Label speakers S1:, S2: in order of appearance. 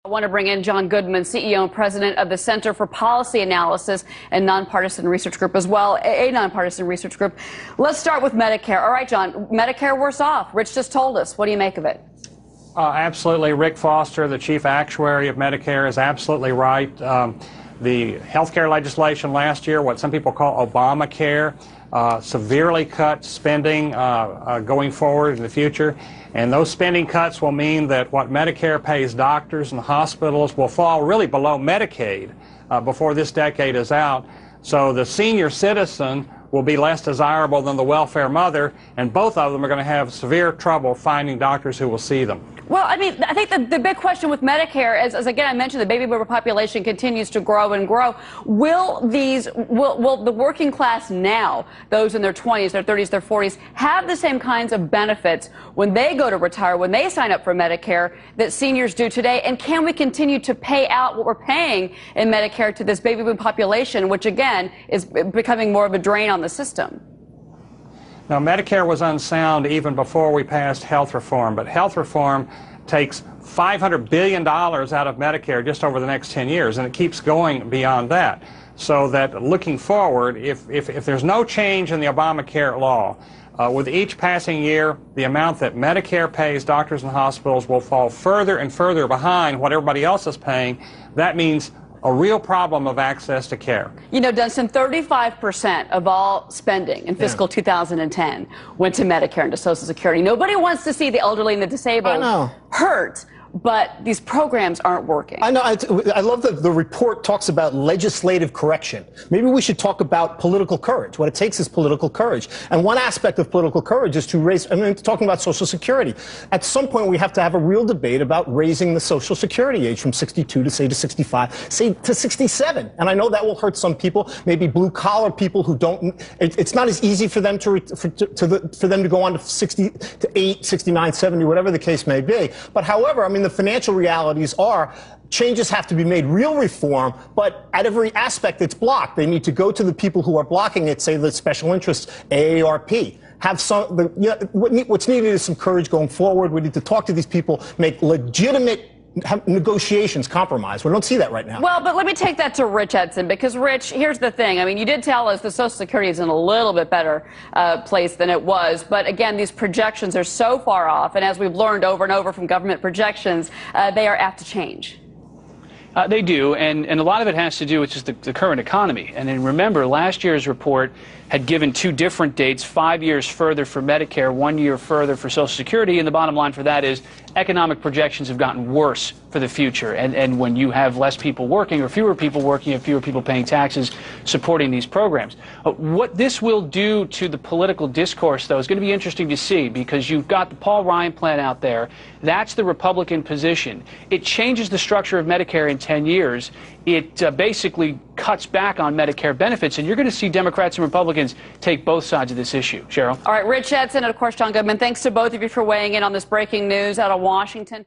S1: I want to bring in John Goodman, CEO and president of the Center for Policy Analysis and Nonpartisan Research Group as well, a nonpartisan research group. Let's start with Medicare. All right, John, Medicare worse off. Rich just told us. What do you make of it?
S2: Absolutely. Rick Foster, the chief actuary of Medicare, is absolutely right. The health care legislation last year, what some people call Obamacare, severely cut spending going forward in the future. And those spending cuts will mean that what Medicare pays doctors and hospitals will fall really below Medicaid before this decade is out. So the senior citizen will be less desirable than the welfare mother, and both of them are going to have severe trouble finding doctors who will see them.
S1: Well, I mean, I think the big question with Medicare is, as again I mentioned, the baby boomer population continues to grow and grow. Will the working class now, those in their 20s, their 30s, their 40s, have the same kinds of benefits when they go to retire, when they sign up for Medicare, that seniors do today? And can we continue to pay out what we're paying in Medicare to this baby boom population, which again is becoming more of a drain on the system?
S2: Now, Medicare was unsound even before we passed health reform, but health reform takes $500 billion out of Medicare just over the next 10 years, and it keeps going beyond that. So that looking forward, if there's no change in the Obamacare law, with each passing year, the amount that Medicare pays doctors and hospitals will fall further and further behind what everybody else is paying. That means a real problem of access to care. You know,
S1: Dunstan, 35% of all spending in fiscal 2010 went to Medicare and to Social Security. Nobody wants to see the elderly and the disabled hurt, but these programs aren't working.
S3: I know. I love that the report talks about legislative correction. Maybe we should talk about political courage. What it takes is political courage. And one aspect of political courage is to raise, I mean, talking about Social Security. At some point, we have to have a real debate about raising the Social Security age from 62 to, say, to 65, say, to 67. And I know that will hurt some people, maybe blue-collar people who don't, it's not as easy for them for them to go on to 68, 69, 70, whatever the case may be. But however, I mean, the financial realities are changes have to be made, real reform, but at every aspect it's blocked. They need to go to the people who are blocking it, say the special interests, AARP. Have some, what's needed is some courage going forward. We need to talk to these people, make legitimate negotiations, compromise. We don't see that right now.
S1: Well, but let me take that to Rich Edson, because Rich, here's the thing. I mean, you did tell us the Social Security is in a little bit better place than it was. But again, these projections are so far off. And as we've learned over and over from government projections, they are apt to change.
S4: They do, and a lot of it has to do with just the current economy. And then remember, last year's report had given two different dates, 5 years further for Medicare, 1 year further for Social Security, and the bottom line for that is economic projections have gotten worse for the future. And when you have less people working or fewer people working and fewer people paying taxes supporting these programs. What this will do to the political discourse, though, is going to be interesting to see, because you've got the Paul Ryan plan out there. That's the Republican position. It changes the structure of Medicare in 10 years. It basically cuts back on Medicare benefits, and you're going to see Democrats and Republicans take both sides of this issue. Cheryl?
S1: All right, Rich Edson and, of course, John Goodman, thanks to both of you for weighing in on this breaking news out of Washington.